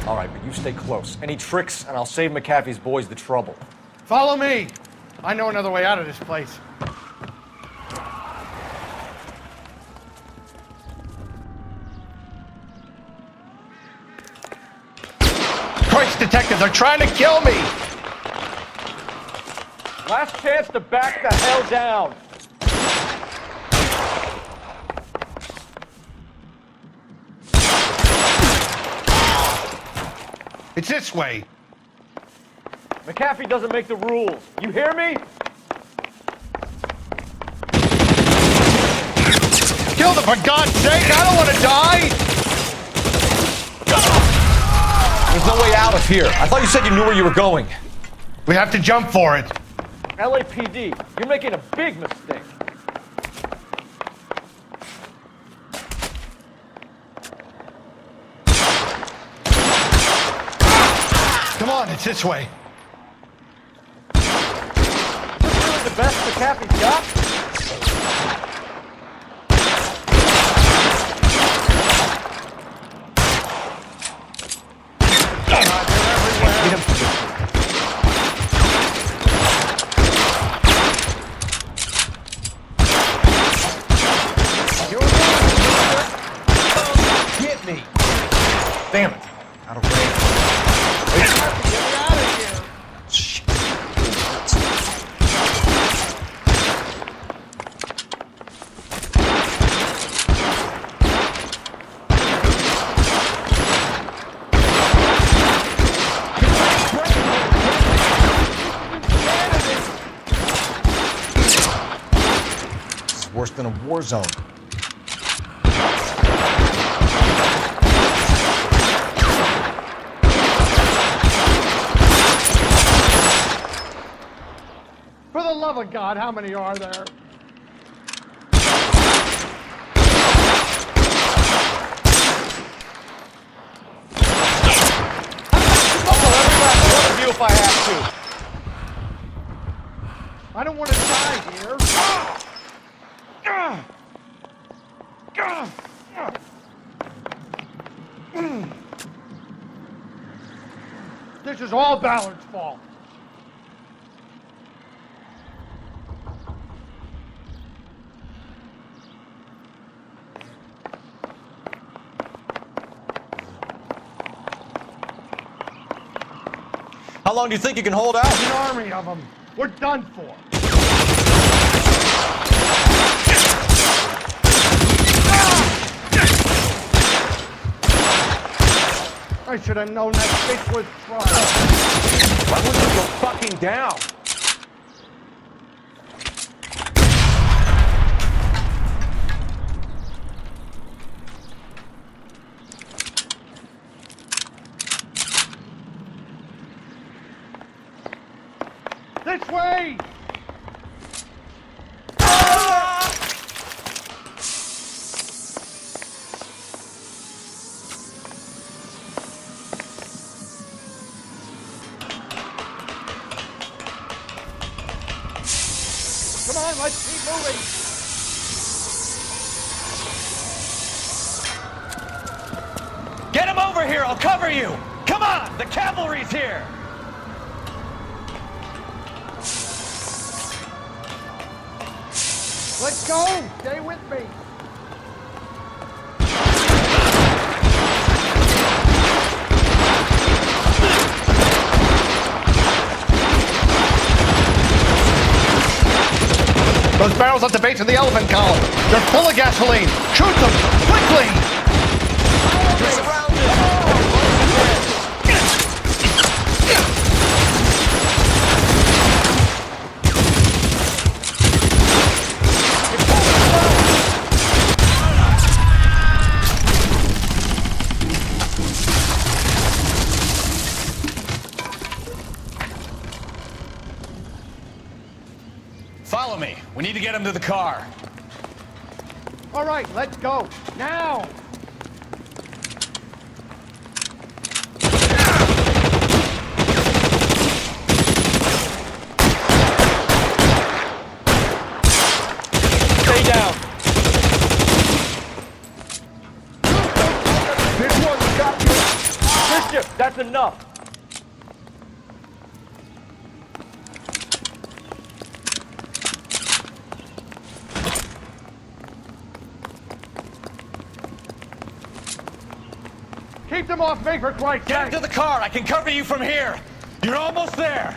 All right, but you stay close. Any tricks, and I'll save McAfee's boys the trouble. Follow me. I know another way out of this place. Christ, detectives are trying to kill me! Last chance to back the hell down. It's this way. McAfee doesn't make the rules. You hear me? Kill them, for God's sake! I don't want to die! There's no way out of here. I thought you said you knew where you were going. We have to jump for it. LAPD, you're making a big mistake. Come on, it's this way. Is this really the best McAfee's got? Get me. Damn it. Out of range. Get me out of here. This is worse than a war zone. For the love of God, how many are there? I'll kill every last one of you if I have to. I don't want to die here. This is all Ballard's fault. How long do you think you can hold out? There's an army of them. We're done for. I should have known that bitch was trying. Why wouldn't you go fucking down? This way! Come on, let's keep moving! Get him over here! I'll cover you! Come on! The cavalry's here! Let's go! Stay with me! Those barrels at the base of the elephant column. They're full of gasoline. Shoot them! Quickly! You're surrounded! Follow me. We need to get him to the car. All right, let's go. Now! Bishop, that's enough. Keep them off me, for Christ's Get sake! into the car. I can cover you from here. You're almost there.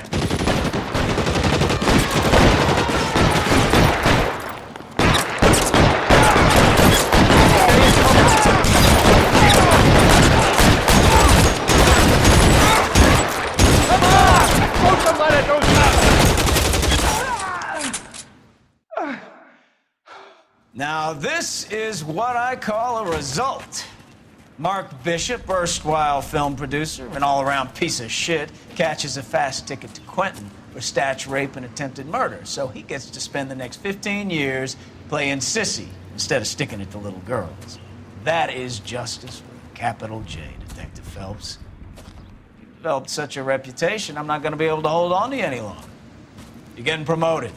Now, this is what I call a result. Mark Bishop, erstwhile film producer and all-around piece of shit, catches a fast ticket to Quentin for statch rape and attempted murder, so he gets to spend the next 15 years playing sissy instead of sticking it to little girls. That is justice with a capital J, Detective Phelps. You've developed such a reputation, I'm not going to be able to hold on to you any longer. You're getting promoted.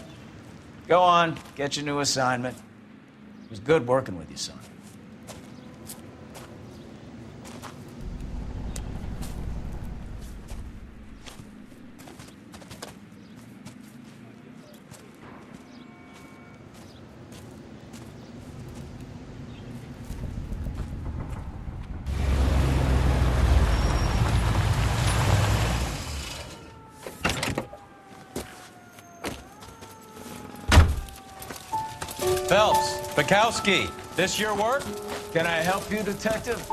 Go on, get your new assignment. It was good working with you, son. Phelps, Bukowski, this your work? Can I help you, Detective?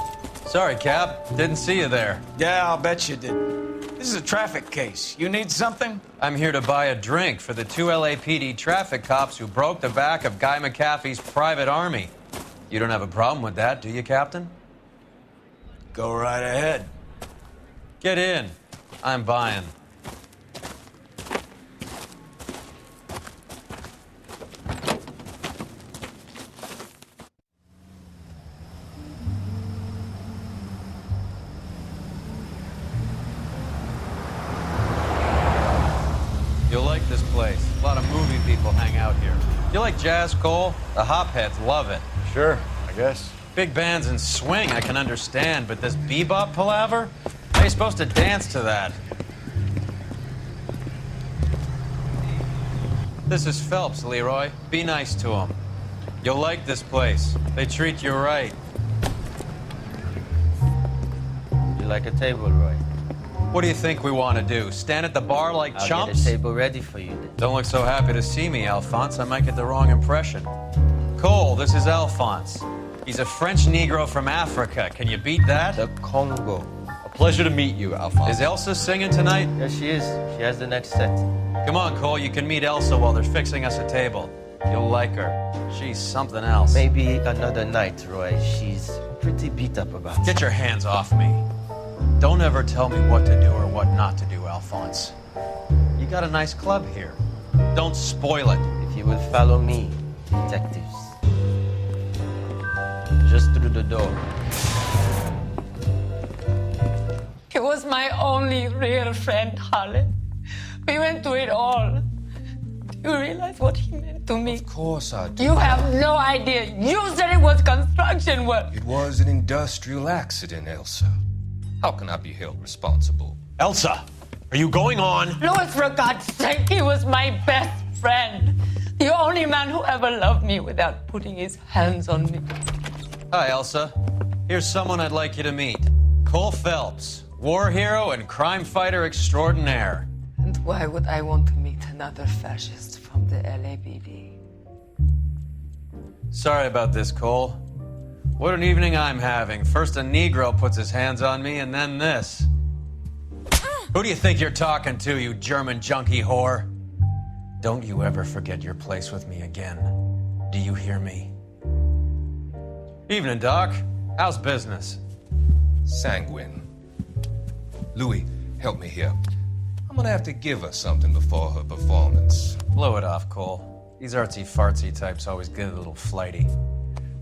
Sorry, Cap. Didn't see you there. Yeah, I'll bet you did. This is a traffic case. You need something? I'm here to buy a drink for the 2 LAPD traffic cops who broke the back of Guy McAfee's private army. You don't have a problem with that, do you, Captain? Go right ahead. Get in. I'm buying. You'll like this place. A lot of movie people hang out here. You like jazz, Cole? The hopheads love it. Sure, I guess. Big bands and swing I can understand, but this bebop palaver? How are you supposed to dance to that? This is Phelps, Leroy. Be nice to him. You'll like this place. They treat you right. You like a table, Roy? What do you think we want to do? Stand at the bar like I'll chumps? get a table ready for you then. Don't look so happy to see me, Alphonse. I might get the wrong impression. Cole, this is Alphonse. He's a French Negro from Africa. Can you beat that? The Congo. A pleasure to meet you, Alphonse. Is Elsa singing tonight? Yes, she is. She has the next set. Come on, Cole. You can meet Elsa while they're fixing us a table. You'll like her. She's something else. Maybe another night, Roy. She's pretty beat up about it. Get your hands off me. Don't ever tell me what to do or what not to do, Alphonse. You got a nice club here. Don't spoil it. If you will follow me, detectives. Just through the door. He was my only real friend, Harlan. We went through it all. Do you realize what he meant to me? Of course I do. You have no idea. You said it was construction work. It was an industrial accident, Elsa. How can I be held responsible? Elsa, are you going on? Louis, for God's sake, he was my best friend. The only man who ever loved me without putting his hands on me. Hi, Elsa. Here's someone I'd like you to meet. Cole Phelps, war hero and crime fighter extraordinaire. And why would I want to meet another fascist from the LAPD? Sorry about this, Cole. What an evening I'm having. First a Negro puts his hands on me, and then this. Who do you think you're talking to, you German junkie whore? Don't you ever forget your place with me again. Do you hear me? Evening, Doc. How's business? Sanguine. Louis, help me here. I'm gonna have to give her something before her performance. Blow it off, Cole. These artsy-fartsy types always get a little flighty.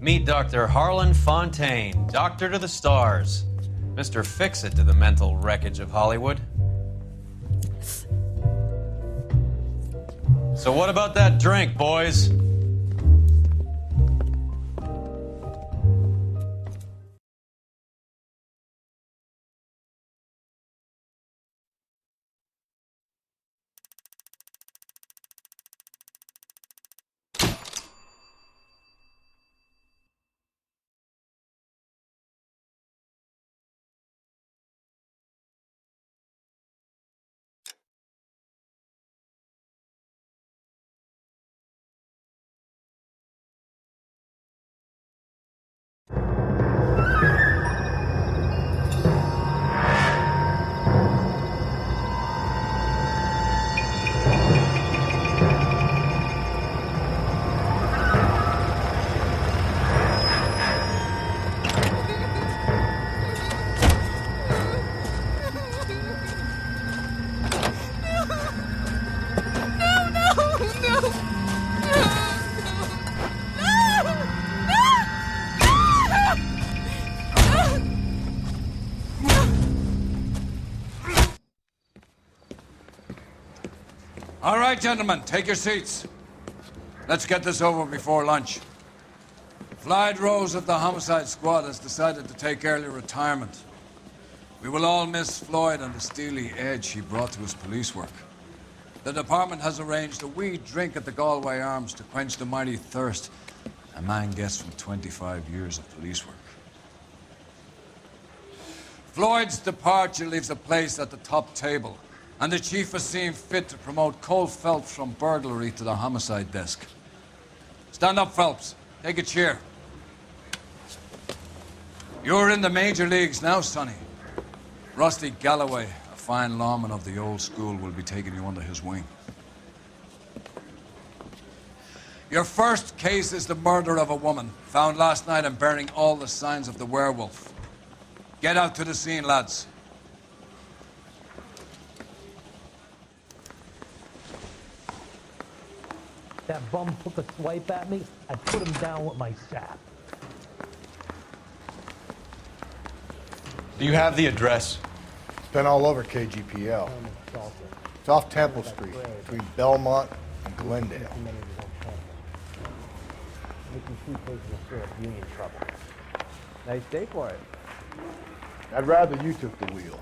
Meet Dr. Harlan Fontaine, doctor to the stars. Mr. Fix-It to the mental wreckage of Hollywood. So what about that drink, boys? All right, gentlemen, take your seats. Let's get this over before lunch. Floyd Rose of the Homicide Squad has decided to take early retirement. We will all miss Floyd and the steely edge he brought to his police work. The department has arranged a wee drink at the Galway Arms to quench the mighty thirst a man gets from 25 years of police work. Floyd's departure leaves a place at the top table, and the chief has seen fit to promote Cole Phelps from burglary to the homicide desk. Stand up, Phelps. Take a chair. You're in the major leagues now, Sonny. Rusty Galloway, a fine lawman of the old school, will be taking you under his wing. Your first case is the murder of a woman, found last night and bearing all the signs of the werewolf. Get out to the scene, lads. That bum took a swipe at me, I put him down with my sap. Do you have the address? It's been all over KGPL. It's off Temple Street, between Belmont and Glendale. Union trouble. Nice day for it. I'd rather you took the wheel.